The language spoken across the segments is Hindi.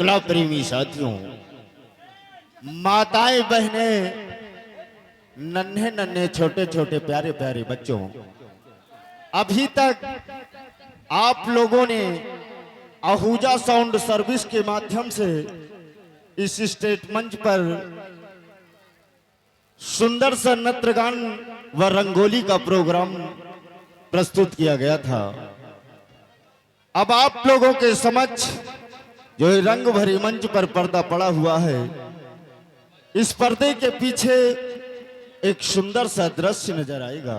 कला प्रेमी साथियों, माताएं बहनें, नन्हे नन्हे छोटे छोटे प्यारे प्यारे बच्चों, अभी तक आप लोगों ने आहूजा साउंड सर्विस के माध्यम से इस स्टेट मंच पर सुंदर सा नृत्यगान व रंगोली का प्रोग्राम प्रस्तुत किया गया था। अब आप लोगों के समक्ष जो रंग भरी मंच पर पर्दा पड़ा हुआ है, इस पर्दे के पीछे एक सुंदर सा दृश्य नजर आएगा।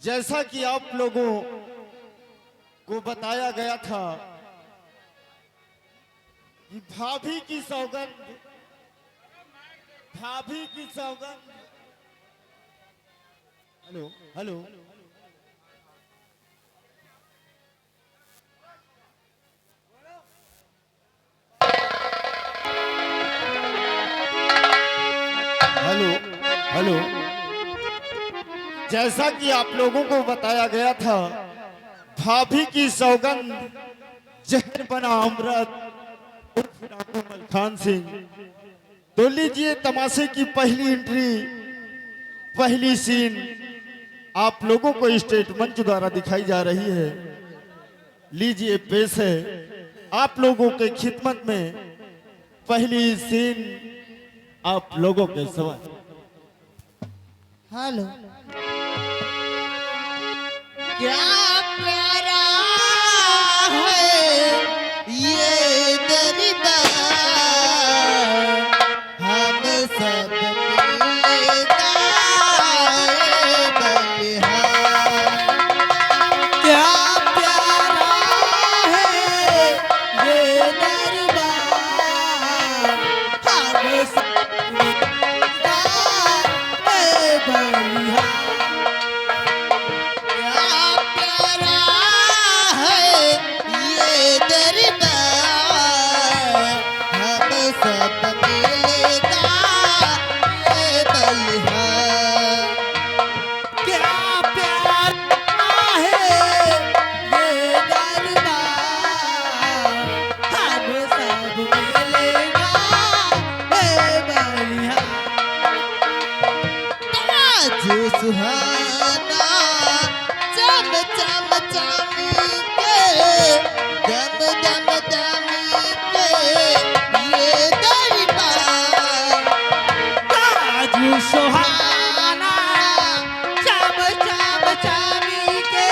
जैसा कि आप लोगों को बताया गया था कि भाभी की सौगंध, भाभी की सौगंध। हेलो हेलो हेलो हेलो, जैसा कि आप लोगों को बताया गया था, भाभी की सौगंध जहर बना अमृत खान सिंह। तो लीजिए तमाशे की पहली एंट्री, पहली सीन आप लोगों को स्टेट मंच द्वारा दिखाई जा रही है। लीजिए पेश है आप लोगों के खिदमत में पहली सीन आप लोगों के सवाल। हेलो, क्या प्यारा है ये दरबार, हम सब मिलता है बलिहार। क्या प्यारा है ये दरबार, हम सब मिलता है बलिहार। सुहाना चम चम चमके, दम दम दमके ये दरबार। ताज सुहाना चम चम चमके,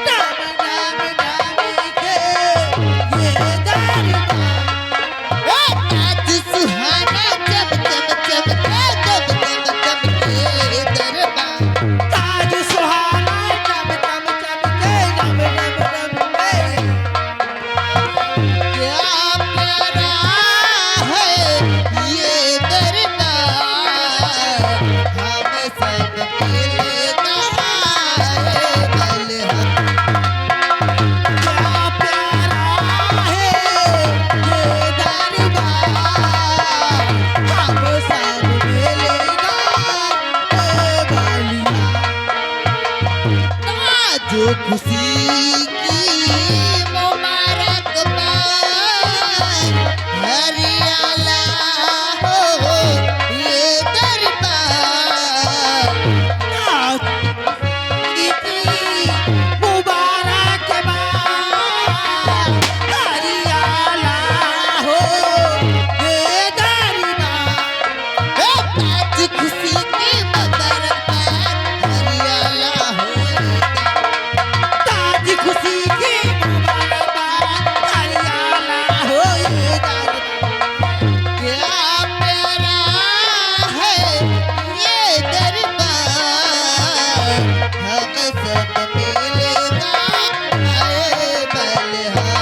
दम दम दमके ये दरबार। ताज सुहाना चम चम चमके, दम दम दमके ये दरबार। ताज सुहाना चम चम चमके, दम दम दमके। क्या प्यारा है ये दरबार, हम सब मिलता है बलिहार। क्या प्यारा है ये दरबार, हम सब मिलता है बलिहार। जो खुशी की मुबारकबाद, हरियाला हो ये दरबार। मुबारकबाद, हरियाला हो ये दरबार। आज खुशी की मुबारकबाद, हरियाला हो ये दरबार। ताज खुशी की मुबारकबाद, हरियाला हो ये दरबार। क्या प्यारा है ये दरबार, हम सब मिलता है बलिहार।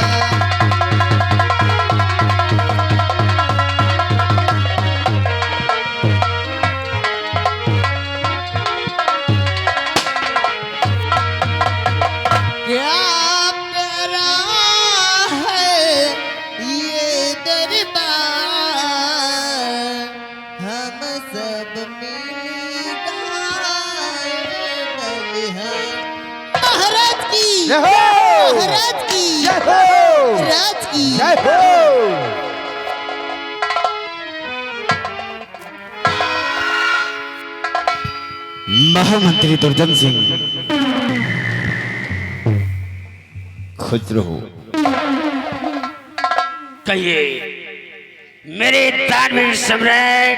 क्या प्यारा है ये दरबार, हम सब मिलता है बलिहार। महाराज की, जय हो! महाराज की, जय हो! महाराज की जय हो। महामंत्री दुर्जन सिंह, खुश रहो। कहिए मेरे दानवीर सम्राट,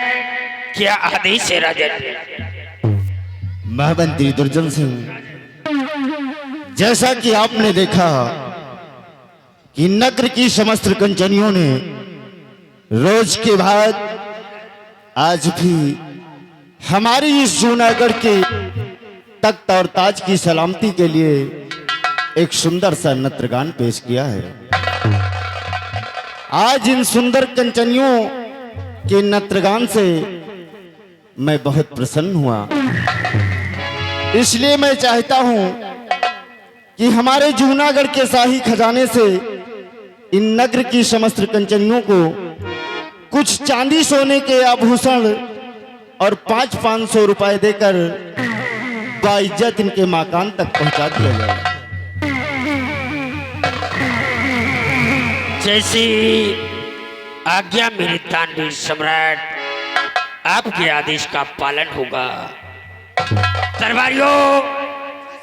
क्या आदेश है राजन? महामंत्री दुर्जन सिंह, जैसा कि आपने देखा कि नगर की समस्त कंचनियों ने रोज के बाद आज भी हमारी इस जूनागढ़ के तख्त और ताज की सलामती के लिए एक सुंदर सा नृत्यगान पेश किया है। आज इन सुंदर कंचनियों के नृत्यगान से मैं बहुत प्रसन्न हुआ, इसलिए मैं चाहता हूं कि हमारे जूनागढ़ के शाही खजाने से इन नगर की समस्त कंचनियों को कुछ चांदी सोने के आभूषण और 500-500 रुपए देकर बाइज्जत इनके मकान तक पहुंचा दिया जाए। जैसी आज्ञा मेरे दानवीर सम्राट, आपके आदेश का पालन होगा। दरबारियों,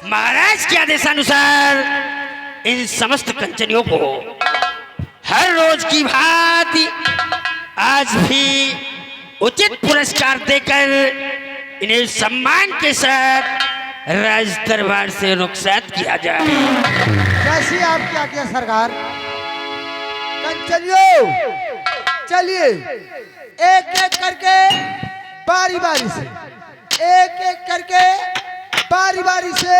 महाराज के आदेशानुसार इन समस्त कंचनियों को हर रोज की भांति आज भी उचित पुरस्कार देकर इन्हें सम्मान के साथ राज दरबार से रुखसत किया जाए। जैसी आपकी आज्ञा सरकार। कंचनियों, चलिए एक एक करके बारी बारी से, एक एक करके बारी बारी से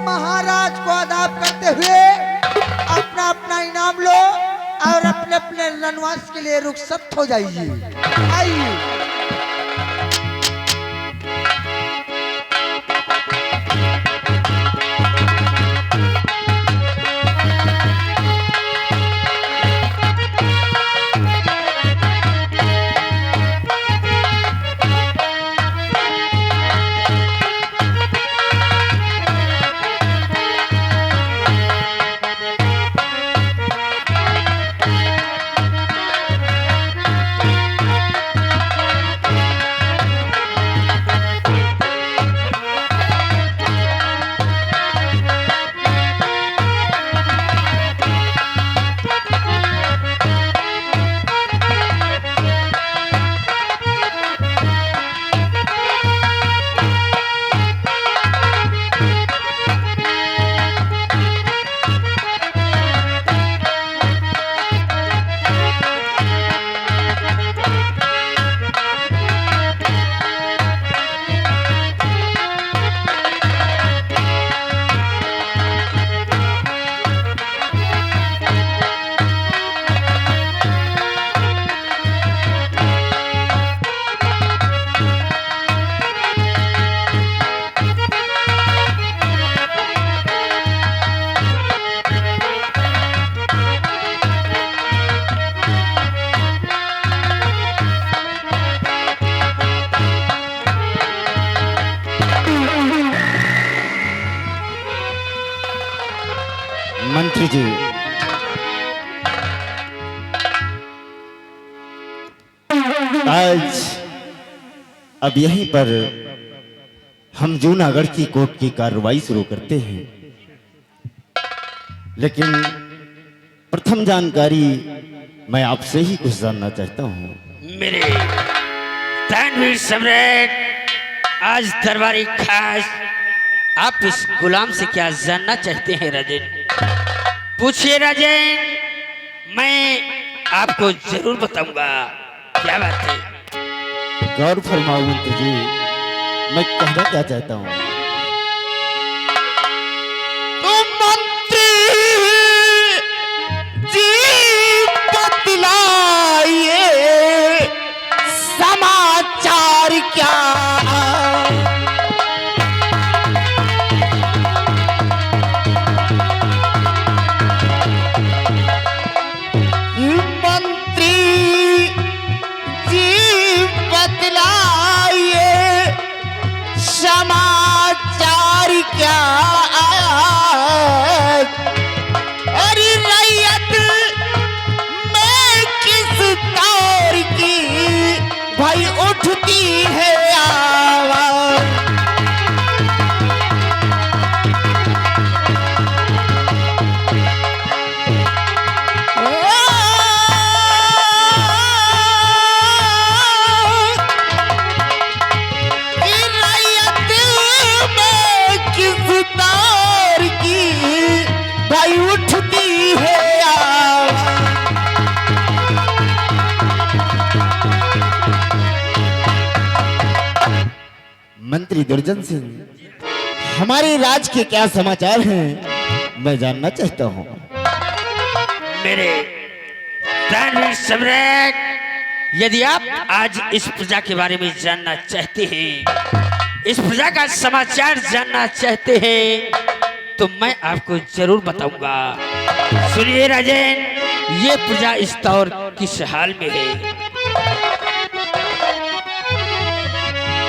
महाराज को आदाब करते हुए अपना अपना इनाम लो और अपने अपने वनवास के लिए रुखसत हो जाइए। आइए। मंत्री जी, आज अब यहीं पर हम जूनागढ़ की कोर्ट की कार्रवाई शुरू करते हैं, लेकिन प्रथम जानकारी मैं आपसे ही कुछ जानना चाहता हूं। मेरे दानवीर सम्राट, आज दरबारी खास, आप इस गुलाम से क्या जानना चाहते हैं राजन? पूछिए राजन, मैं आपको जरूर बताऊंगा। क्या बात है? गौर फरमाओ मंत्री जी, मैं कहना क्या चाहता हूं। तुम मंत्री जी बतलाइए समाचार क्या? बतलाइए समाचार है आवाज। भाई उठती है आवाज। मंत्री दुर्जन सिंह, हमारे राज्य के क्या समाचार हैं मैं जानना चाहता हूँ। मेरे दानवीर सम्राट, यदि आप आज इस प्रजा के बारे में जानना चाहते हैं, इस प्रजा का समाचार जानना चाहते हैं, तो मैं आपको जरूर बताऊंगा। सुनिए राजन, ये प्रजा इस दौर किस हाल में है।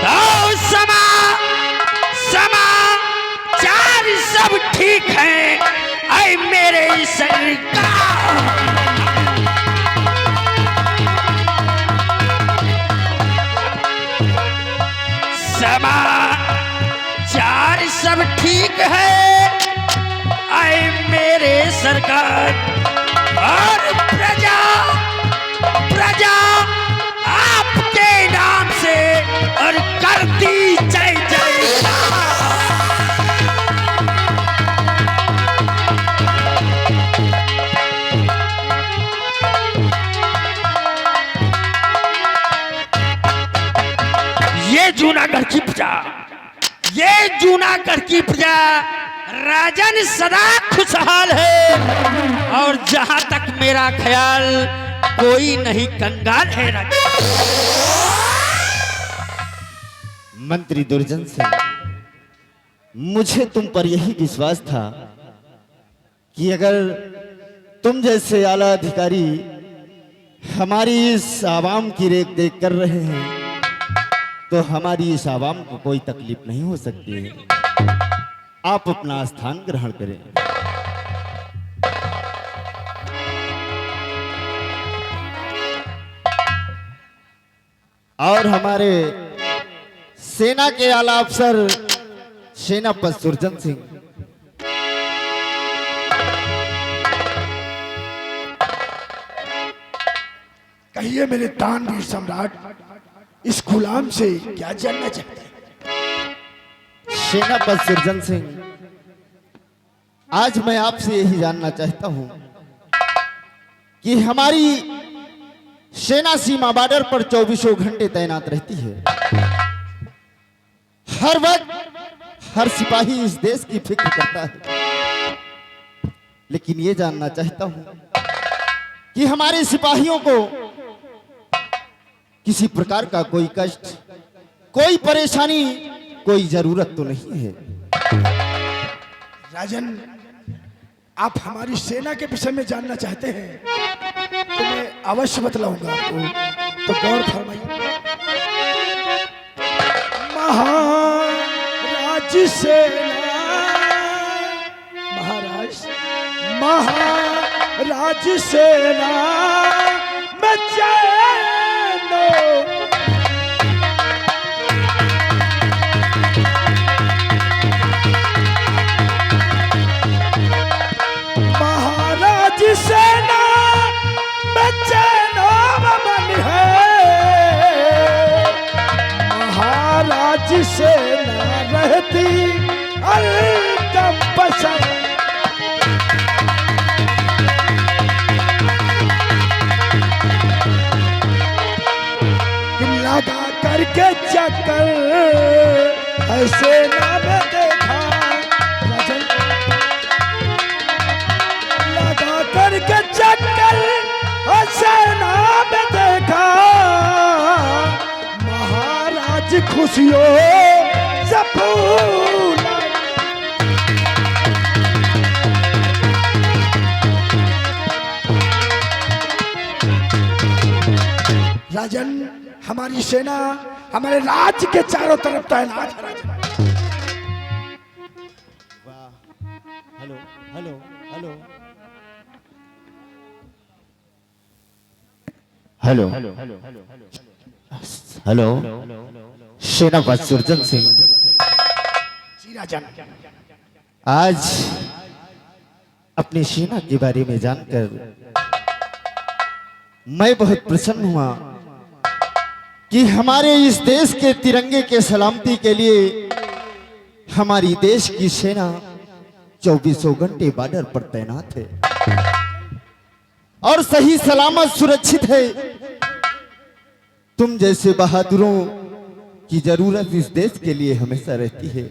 तो समाचार सब ठीक है, ऐ मेरे सरकार। समाचार सब ठीक है, आए मेरे सरकार। और प्रजा आपके नाम से और करती जय जय। ये जूनागढ़ की प्रजा राजन सदा खुशहाल है, और जहां तक मेरा ख्याल कोई नहीं कंगाल है राजन। मंत्री दुर्जन सिंह, मुझे तुम पर यही विश्वास था कि अगर तुम जैसे आला अधिकारी हमारी इस आवाम की रेख देख कर रहे हैं तो हमारी इस आवाम को कोई तकलीफ नहीं हो सकती है। आप अपना स्थान ग्रहण करें। और हमारे सेना के आला अफसर सेनापति सुरजन सिंह, कहिए मेरे दानवीर सम्राट, इस गुलाम से क्या जानना चाहते हैं? सेनापति सुरजन सिंह, आज मैं आपसे यही जानना चाहता हूं कि हमारी सेना सीमा बॉर्डर पर 24 घंटे तैनात रहती है। हर वक्त हर सिपाही इस देश की फिक्र करता है, लेकिन ये जानना चाहता हूं कि हमारे सिपाहियों को किसी प्रकार का कोई कष्ट, कोई परेशानी, कोई जरूरत तो नहीं है। राजन, आप हमारी सेना के विषय में जानना चाहते हैं तो मैं अवश्य बतलाऊंगा आपको, तो गौर फरमाइए। महाराज सेना, महाराज सेना में चैनो, महाराज सेना में चैनो मन है। महाराज सेना रहती हरदम पसंद, लगा करके चक्कर ऐसे ना में देखा। राजन, लगा करके चक्कर ऐसे ना में देखा। महाराज खुशियों से फूला, राजन हमारी सेना हमारे राज्य के चारों तरफ तैनात है। Rajan, hello hello hello hello hello hello. Hello, सेनापति सुरजन सिंह। जी राजन। आज अपनी सेना के बारे में जानकर मैं बहुत प्रसन्न हुआ कि हमारे इस देश के तिरंगे के सलामती के लिए हमारी देश की सेना 24 घंटे बॉर्डर पर तैनात है और सही सलामत सुरक्षित है। तुम जैसे बहादुरों की जरूरत इस देश के लिए हमेशा रहती है।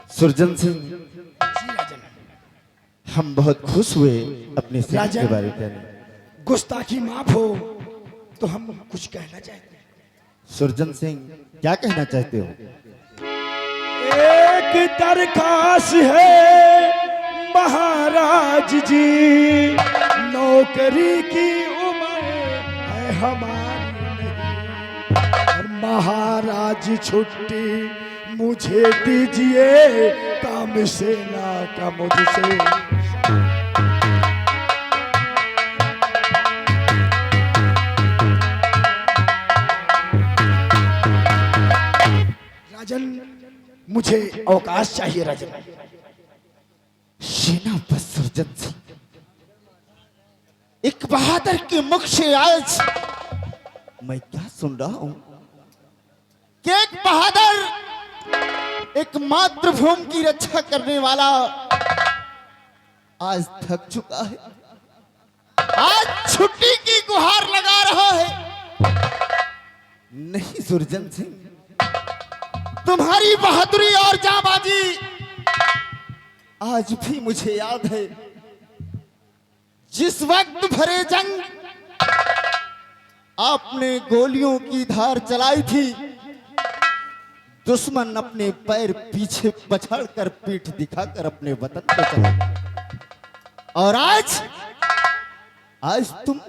सुरजन सिंह, हम बहुत खुश हुए अपने सेना के बारे में जाने। गुस्ताखी माफ हो तो हम कुछ कहना चाहते हैं। सुरजन सिंह, क्या कहना चाहते हो? एक दरखास्त है महाराज जी, नौकरी की उम्र है हमारी नहीं, और महाराज छुट्टी मुझे दीजिए, काम सेना का मुझसे। राजन, मुझे अवकाश चाहिए राजन। सेनापति सुरजन सिंह, एक बहादुर के मुख से आज मैं क्या सुन रहा हूं कि एक बहादुर, एक मातृभूमि की रक्षा करने वाला आज थक चुका है, आज छुट्टी की गुहार लगा रहा है। नहीं सुरजन सिंह, तुम्हारी बहादुरी और जांबाजी आज भी मुझे याद है। जिस वक्त भरे जंग आपने गोलियों की धार चलाई थी, दुश्मन अपने पैर पीछे पछाड़कर पीठ दिखाकर अपने वतन पे चला, और आज तुम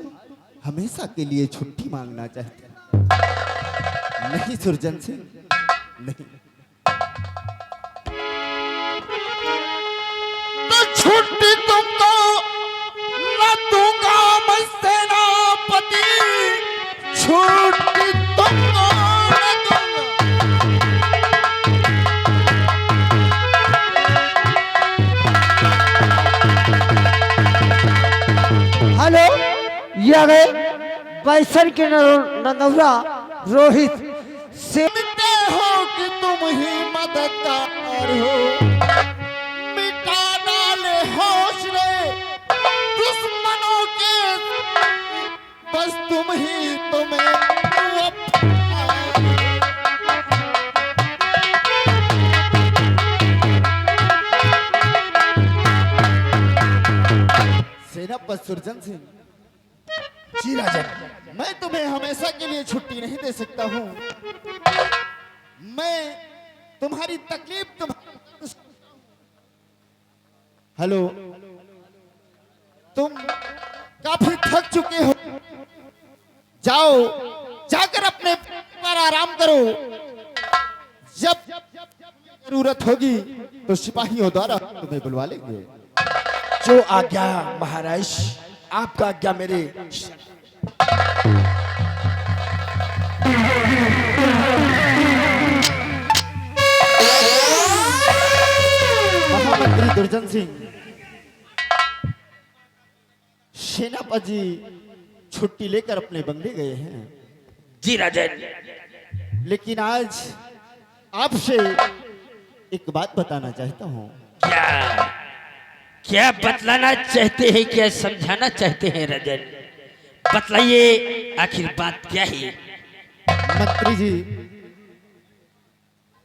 हमेशा के लिए छुट्टी मांगना चाहते हो। नहीं सुरजन सिंह, नहीं। तो छुट्टी तुमको न दूंगा मैं सेनापति, छुट्टी तुमको न दूंगा। हेलो, ये आ गए बैसन के ननौरा रोहित से। मिटते हो कि तुम ही मददगार हो, मिटा डाले हौसले दुश्मनों के, बस तुम ही तुम्हें सेनापति सुरजन सिंह। जी राजन। मैं तुम्हें हमेशा के लिए छुट्टी नहीं दे सकता हूं। मैं तुम्हारी तकलीफ हेलो, तुम काफी थक चुके हो, जाओ जाकर अपने पर आराम करो। जब जरूरत होगी तो सिपाहियों द्वारा तुम्हें बुलवा लेंगे। जो आज्ञा महाराज, आपका आज्ञा मेरे। महामंत्री दुर्जन सिंह, सेनापति जी छुट्टी लेकर अपने बंगले गए हैं, जी राजन। लेकिन आज आपसे एक बात बताना चाहता हूं। क्या क्या बतलाना चाहते हैं, क्या समझाना चाहते हैं राजन? बतलाइए, आखिर बात क्या है? मंत्री जी,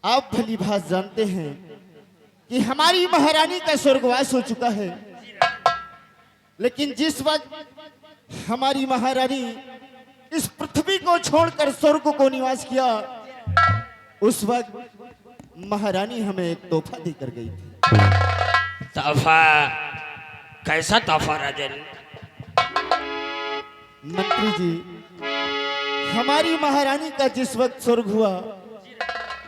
आप भली भांति जानते हैं कि हमारी महारानी का स्वर्गवास हो चुका है, लेकिन जिस वक्त हमारी महारानी इस पृथ्वी को छोड़कर स्वर्ग को निवास किया, उस वक्त महारानी हमें एक तोहफा देकर गई थी। तोहफा? कैसा तोहफा राजन? मंत्री जी, हमारी महारानी का जिस वक्त स्वर्ग हुआ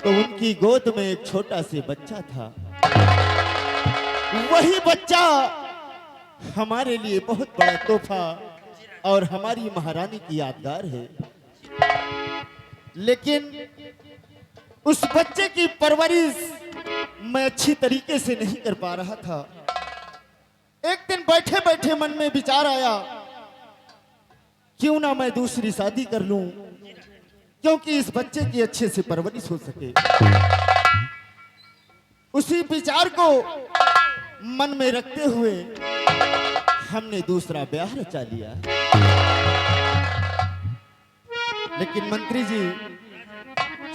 तो उनकी गोद में एक छोटा से बच्चा था। वही बच्चा हमारे लिए बहुत बड़ा तोहफा और हमारी महारानी की यादगार है। लेकिन उस बच्चे की परवरिश मैं अच्छी तरीके से नहीं कर पा रहा था। एक दिन बैठे बैठे मन में विचार आया, क्यों ना मैं दूसरी शादी कर लूं, क्योंकि इस बच्चे की अच्छे से परवरिश हो सके। उसी विचार को मन में रखते हुए हमने दूसरा ब्याह रचा लिया। लेकिन मंत्री जी,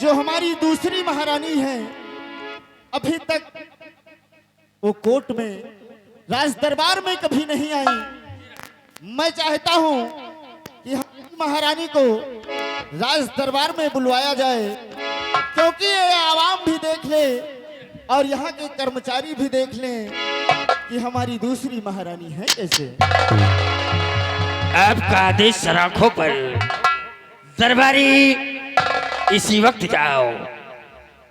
जो हमारी दूसरी महारानी है, अभी तक वो कोर्ट में, राज दरबार में कभी नहीं आई। मैं चाहता हूं कि हमारी महारानी को राज दरबार में बुलवाया जाए, क्योंकि ये आवाम भी देख ले और यहाँ के कर्मचारी भी देख लें कि हमारी दूसरी महारानी है कैसे। आपका आदेश सराखों पर। दरबारी इसी वक्त जाओ।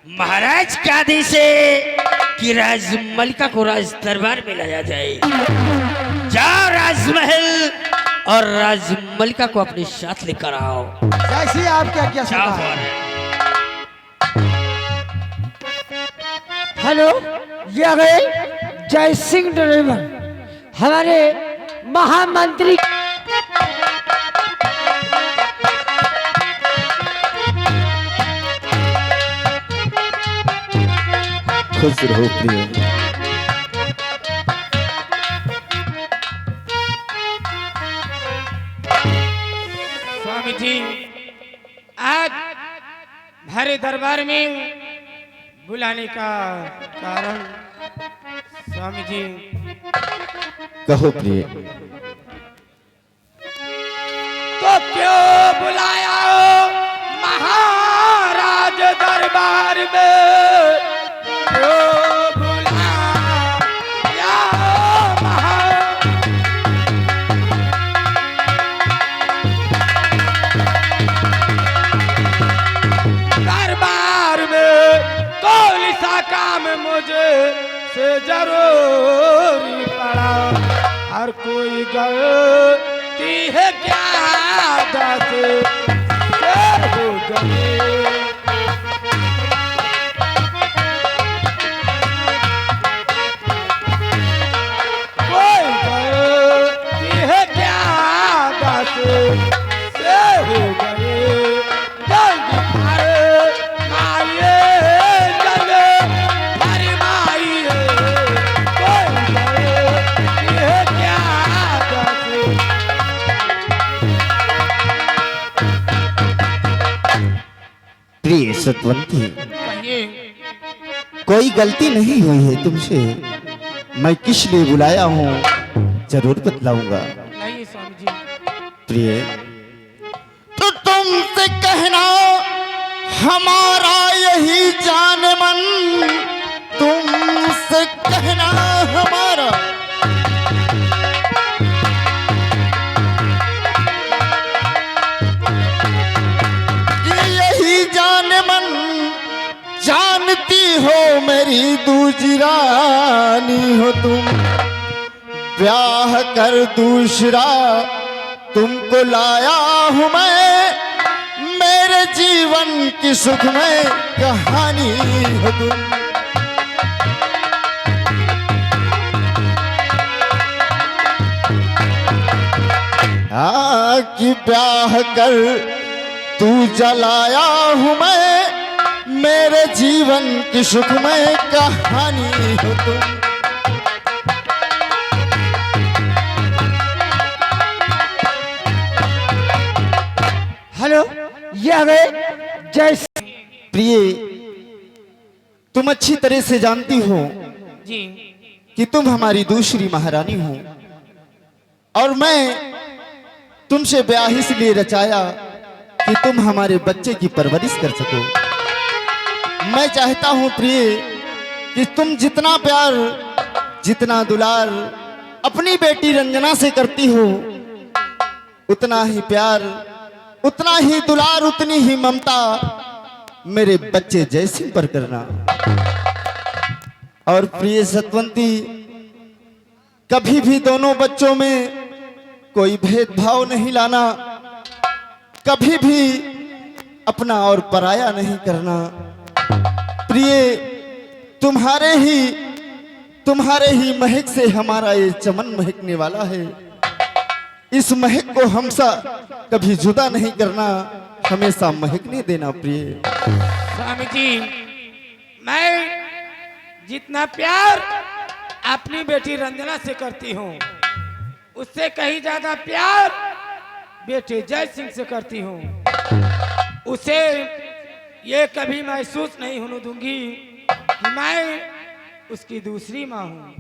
महाराज का आदेश है कि राजमलिका को राज दरबार में लाया जाए। जाओ राजमहल और राजमलिका को अपने साथ लेकर आओ। जैसी आपकी आज्ञा जाओ। सरकार। हेलो, ये आ गए जय सिंह ड्राइवर, हमारे महामंत्री। खुश रहो प्रिय। स्वामी जी, आज भरे दरबार में बुलाने का कारण स्वामी जी। कहो प्रिय। तो क्यों बुलाया महाराज दरबार में? क्यों बुलाया दरबार में? कौन सा काम मुझे से जरूरी पड़ा? हर कोई गलती है क्या दस हो गए? कोई गलती है क्या दस हो गए? जल्दी मारिए जल्दी फरमाइए, कोई गलती है क्या दस? प्रिय सतवंती, कहिए। कोई गलती नहीं हुई है तुमसे। मैं किस लिए बुलाया हूँ जरूर बतलाऊंगा। नहीं स्वामी जी। प्रिय, तो तुमसे कहना हमारा यही जान मन, तुमसे कहना हमारा यही जान मन। जानती हो मेरी दूजी रानी हो तुम, ब्याह कर दूसरा तुमको लाया हूं मैं। मेरे जीवन की सुखमय कहानी हो तुम। कि ब्याह कर तू जलाया हूं मैं। मेरे जीवन की सुखमय कहानी हो तुम। हेलो, ये आ गए जय सिंह। प्रिय, तुम अच्छी तरह से जानती हो जी। कि तुम हमारी दूसरी महारानी हो, और मैं तुमसे ब्याह इसलिए रचाया कि तुम हमारे बच्चे की परवरिश कर सको। मैं चाहता हूं प्रिय कि तुम जितना प्यार, जितना दुलार अपनी बेटी रंजना से करती हो, उतना ही प्यार, उतना ही दुलार, उतनी ही ममता मेरे बच्चे जयसिंह पर करना। और प्रिय सतवंती, कभी भी दोनों बच्चों में कोई भेदभाव नहीं लाना, कभी भी अपना और पराया नहीं करना। प्रिय, तुम्हारे ही महक से हमारा ये चमन महकने वाला है। इस महक को हमसे कभी जुदा नहीं करना, हमेशा महकने देना प्रिय। स्वामी जी, मैं जितना प्यार अपनी बेटी रंजना से करती हूँ, उससे कहीं ज्यादा प्यार बेटे जय सिंह से करती हूँ। उसे ये कभी महसूस नहीं होने दूंगी कि मैं उसकी दूसरी माँ हूँ।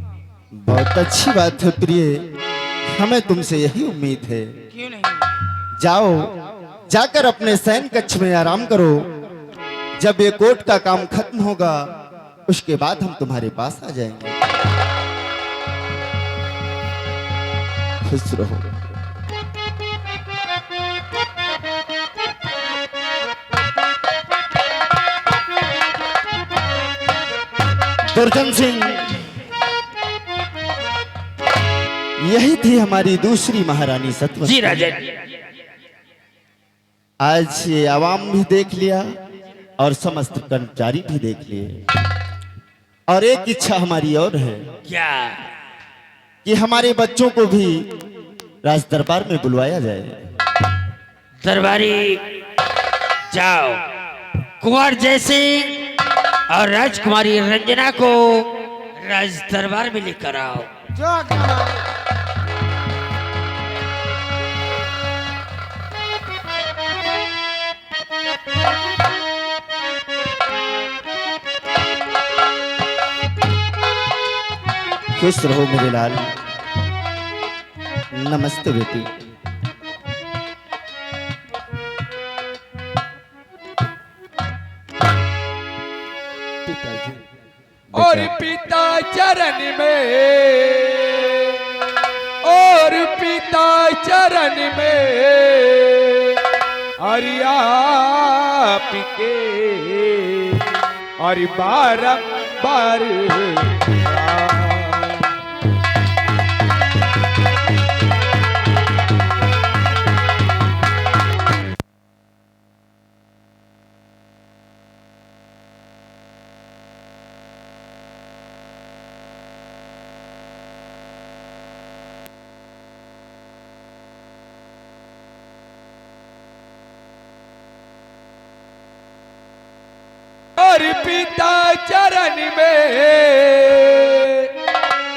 बहुत अच्छी बात है प्रिय, हमें तुमसे यही उम्मीद है। क्यों नहीं? जाओ, जाकर अपने शयन कक्ष में आराम करो। जब ये कोर्ट का काम खत्म होगा, उसके बाद हम तुम्हारे पास आ जाएंगे। खुश रहो। दुर्जन सिंह, यही थी हमारी दूसरी महारानी सतवती। जी राजा। आज ये आवाम भी देख लिया और समस्त कर्मचारी भी देख लिए, और एक इच्छा हमारी और है क्या? कि हमारे बच्चों को भी राज दरबार में बुलवाया जाए। दरबारी जाओ, कुंवर जैसे और राजकुमारी रंजना को राज दरबार में लेकर आओ। जो आज्ञा मालिक। खुश रहो मेरे लाल। नमस्ते बेटी। और पिता चरण में, और पिता चरण में हरिया पिके और बारंबार और पिता चरण में,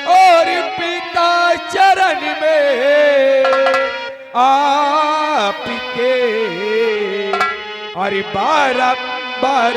और पिता चरण में आपके और बारंबार